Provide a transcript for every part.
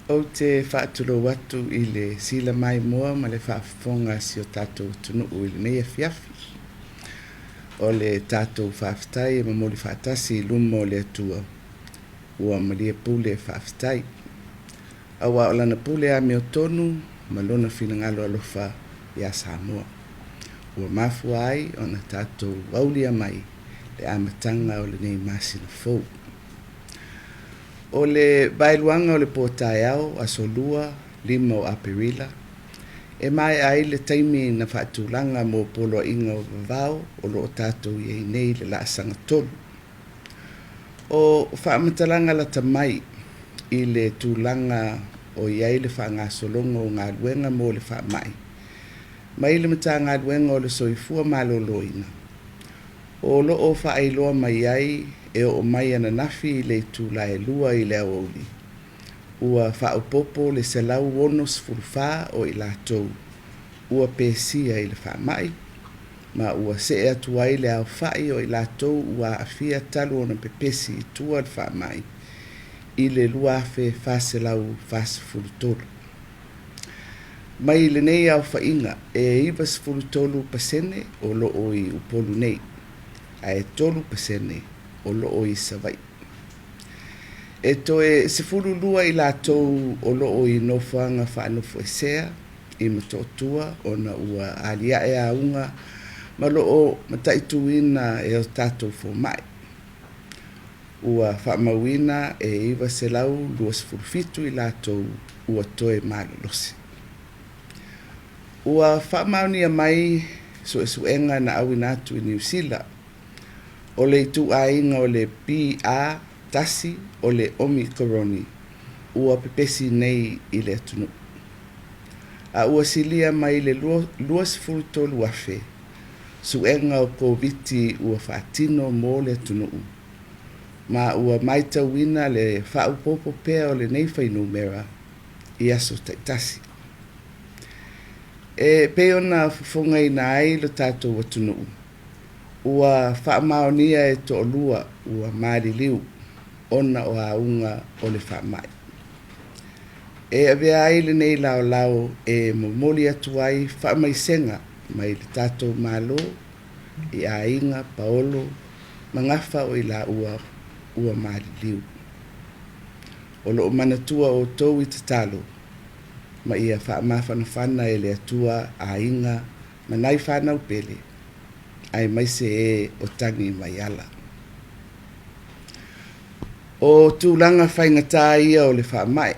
O te whaatulo watu I le sila mai moa ma le whaafonga si o tatou tunu I le nei fiafi. O le tatou whaafitai ma moli faatasi luma o le atua. Ua malia pule whaafitai. Awa o lana pule a meo tonu ma lona finangalo alofa ia Samoa. Ua mafua ai o na tatou waulia mai le amatanga o le nei masina fou. O le bailuanga o le potai au a solua lima o Aperila. E mai ai le taimi na whaatulanga mo poloaiga o vavao o loo tatou iei nei le laasanga tolu. O whaamatalaga la tamai I le tūlanga o iei le whaangasolonga o ngā luenga mo le faamai. Mai le mata ngā luenga o le soifua maloloina. O loo whaailoa mai ai e o mai ana nafi le tūlae lua I le aoli. Ua whaopopo le selau wonos fulfa o I latou. Ua pesia I le faamai. Ma ua se atu ai le au fai o I latou ua afia talu ona pepesi tua le faamai. I le lua fe faselau fasfulutolu. Mai le nei au fainga e iwa sfulutolu pasene o loo I upolu nei. A e tolu pasene o loo I savai. E toe sefulu lua I latou o loo I nofuanga whaanofo e sea I matotua o na ua alia e aunga ma loo mataituina e o tatou fo mai. Ua whaamawina e iwa selau lua sefulufitu I latou ua toe malolosi. Ua whaamaunia mai suesuega na awinatu I New Zealand. O le tu ainga o le PATasi o le omikoroni. Ua pepesi nei I le atunu. A ua silia mai le luas fulutolu afe. Suenga o KOVITI ua faatino mo le atunu. Ma ua maita wina le whaupopo pea o le nei whainumera I aso taitasi. E peona fufunga ina ai lo tatou atunu. Ua whaamaonia e to'olua ua maliliu ona o aunga o le faamai. E avea ai le nei lao lao e momoli atu ai whaamaisenga mai le tatou malo I ainga paolo mangafa o I la ua maliliu. O loo manatua o tou I tatalo ma ia whaamawhanawhana e le atua ainga manai whanau pele. Ai mai se e o tangi mai ala. O tūlanga whaingata ia o le faamai.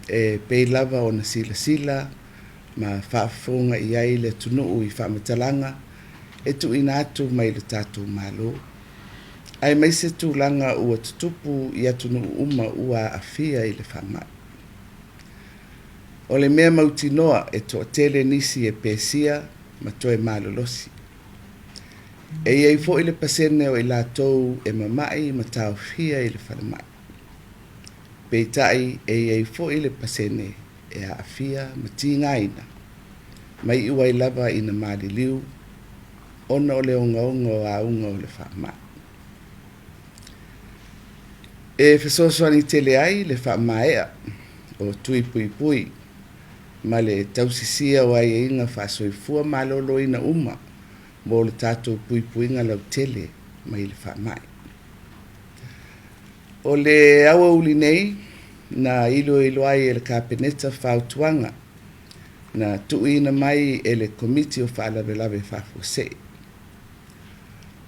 E peilava o na sila ma whaafonga I ai le tunuu I whaamatalanga. E tu ina atu mai le tatou malo. Ai mai se tūlanga ua tutupu I atunu uma ua afia I le faamai. O le mea mautinoa e toa tele nisi e pesia ma toe malolosi. E iei fo I le pasene o I latou e mamai ma taofia I le whanamai. Peitai e iei fo I le pasene e a afia ma tingaina. Mai iwa I lava ina maliliu ona o le onga o aunga o le whamai. E whesoswani tele ai le faamaia o puipuia ma le tausisia o ai e inga soifua malolo ina uma. Mo le tatou puipuinga lau tele mai le faamai. O le awa uli nei na ilo ai e le kapeneta whautuanga na tuina mai e le komiti o whaalawelawe whafuse.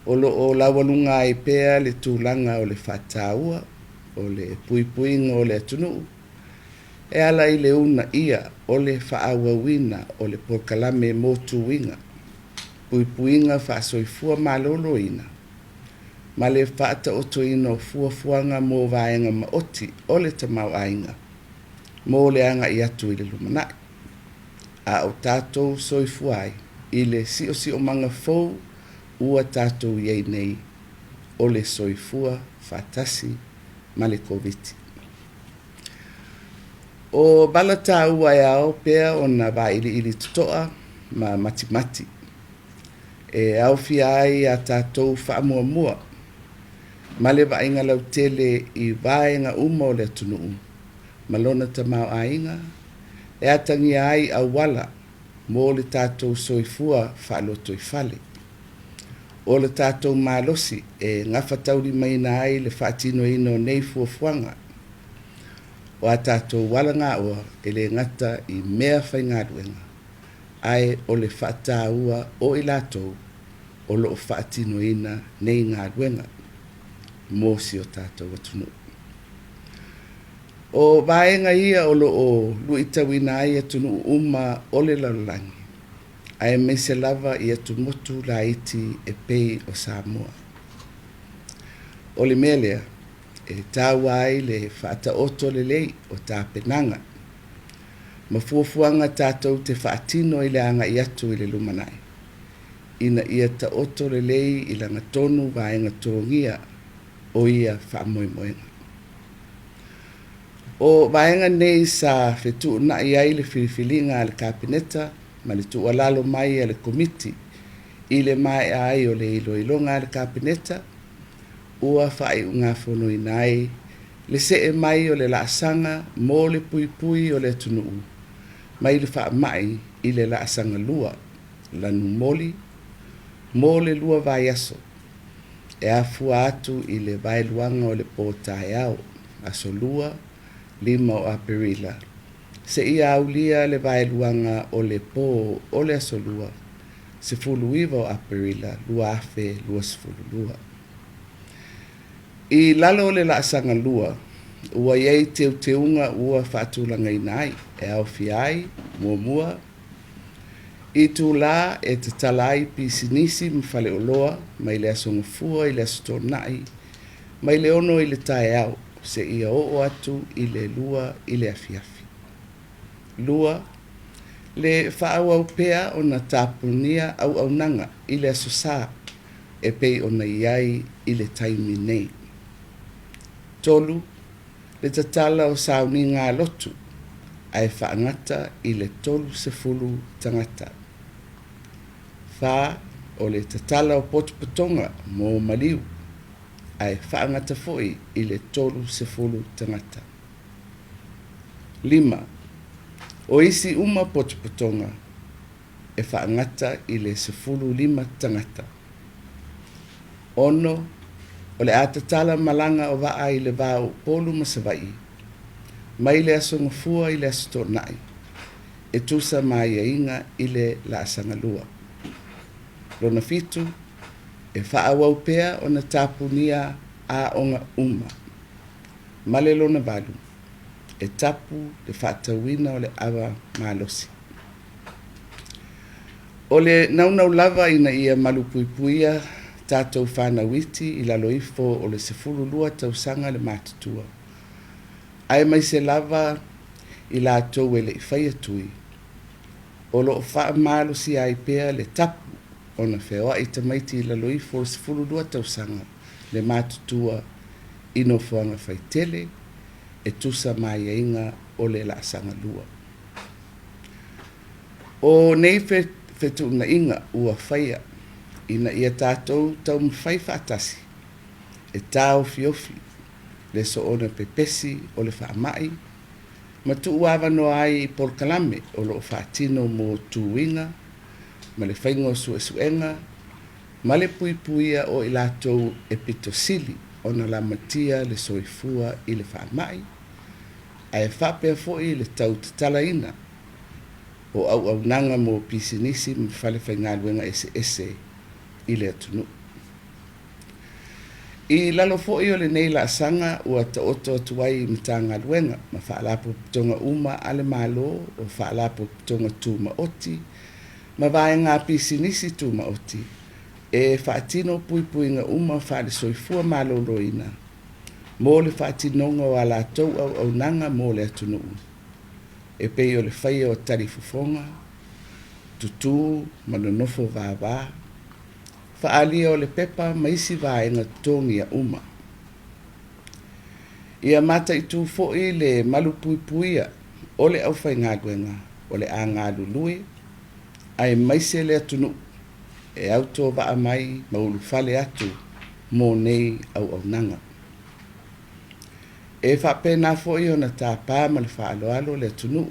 O lo lawalunga ai pea le tūlanga o le whataua o le puipuinga o le atunu. E ala I le una ia o le whaawawina o le polokalame mo tuinga. Puipuinga soifua maloloina. Ma le whaata otoina o fuafuanga mo vaenga maoti o le tamau ainga. Mo le anga I atu I le lumanai. A o tatou soifuai I le si o manga fou ua tatou iei nei o le soifua faatasi ma le KOVITI. O balata ua e ao pea o na va ili tutoa ma mati. E au fia ai a tatou whaamuamua. Ma le vainga lau tele I vaenga uma o le atunuu. malona tamau ainga, e atangi ai au wala, mo le tatou soifua whaaloto I whale. O le tatou malosi e ngawhatauri maina ai le faatino ino nei fuafuanga. O a tatou wala ngā oa e le ngata I mea whai ngāruenga. Ai o le whaataua o I latou o loo faatino ina nei ngāruenga. Mōsi o tatou atunu. O vaenga ia o loo luitawina ai atunu uma o le laulangi. Ai me se lava I atu motu la iti e pei o Samoa. O le melea, e taua ai le whaata oto le lei o tā penanga. Ma fuafuanga tātou te faatino I le anga I atu I le lumanai. Ina ia ta oto le lei I langa tonu vaenga tōngia o ia whaamoemoenga. O vaenga nei sa fetuunaiga I le filifilinga le kapineta, ma le tualalo mai le komiti I le mai ai o le iloilonga le kapineta, ua whai unga whono inai, le se mai o le laasanga, mo le puipui o le tunuu, mai le faamai I le laasanga lua, lanu moli, mo le lua vai aso, e afua atu I le vai luanga o le pōtai au, aso lua, 5 o Aperila. Se ia aulia le vai luanga o le pō o le aso lua, se fuluiva o Aperila, lua afe, lua sefulu lua. I lalo le laasanga lua, ua iei teuteunga ua whaatulanga inai, e au fiai, mua, I tu la e te talai pisinisi mwhale oloa, mai le aso ngafua I le aso tonai, mai le ono I le tae au, se ia o atu I le lua I le afiafi. Lua, le faauapea o na tapunia auaunaga I le aso sā, e pei o na iai I le taimi nei. Tolu, le tatala o sauni ngā lotu, ai whaangata I le tolu sefulu tangata. Wha o le tatala o potupatonga mō maliu, ai whaangata foi I le tolu sefulu tangata. 5. O isi uma potupatonga, e whaangata I le sefulu 5 tangata. Ono, o le atatala malanga o waa I le vau polu masawai, mai le aso ngafua I le aso tonai, e tusa mai inga I le laasanga lua. Lona fitu, e whaauapea o na tapunia a onga uma. Male lona valu, e tapu le whaatawina o le awa malosi. O le naunau lava ina ia malu puipuia, tatou whanawiti I laloifo o le sefulu lua tausanga le matutua. Ai mai se lava I latou e le faia tui. O lo faamalosi ai pea le tapu o na wheoa I tamaiti I laloifo o le sefulu lua tausanga le matutua ino whaanga faitele e tusa mai inga o le laasanga lua. O nei fetuunaiga ua faia ina ia tatou taumafai faatasi e taofiofi le soona pepesi o le faamai ma tuu avanoa ai I polokalame o loo faatino mo tuiga ma le faiga o suesuega ma le puipuia o I latou e pito sili o na lamatia le soifua I le faamai ae faapea fo'i le talatalaina o auaunaga mo pisinisi ma fale faigaluega ese I le atunu. I lalo fo'i o le nei laasaga ua taoto atu ai I matagaluega ma faalapopotoga uma a le malo o faalapopotoga tumaoti ma vaega pisinisi tumaoti e faatino puipuiga uma faale soifua malōlōina mo le faatinoga o a latou auaunaga mo le atunuu e pei o le faia o talifofoga tutū ma nonofo vāvā faalia o le pepa ma isi vaenga totongi a uma. Ia mataitu fo'i le malu puipuia o le aufaigaluega o le agalului ae maise le atunu e auto vaa mai ma ulu fale atu mo nei auaunaga. E faapea foʻi ona tapā ma le faaloalo le atunuu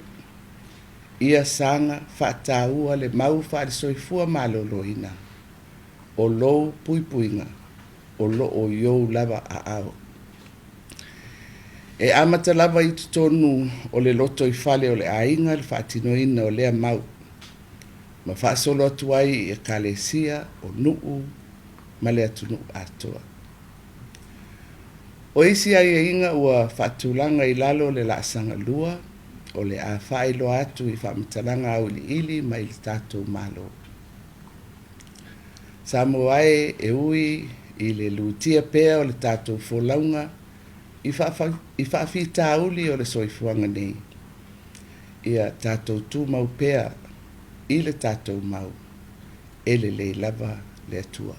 ia saga faataua le mau faalesoifua malōlōina o lou puipuiga o loo iou lava aao. E amata lava i totonu o le loto i fale o le aiga le faatinoina o lea mau ma faasolo atu ai i ekalesia o nuu ma le atunuu atoa. O isi ai inga ua faatulaga i lalo le laasaga lua o le a faailoa atu i faamatalaga au iliili mai le tatou malo. Sa mo ai e ui i le lutia pea o le tatou folauga i faafitauli o le soifuaga nei. Ia tatou tu mau pea i le tatou mau e le lei lava le atua.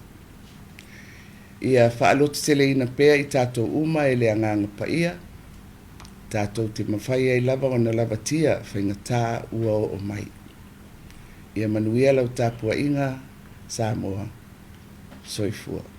Ia faaloto teleina pea i tatou uma e le agaga paia tatou te mawhai ai lava o na lamatia whaingatā ua o mai. Ia manuia lau tāpua inga Samoa soifua.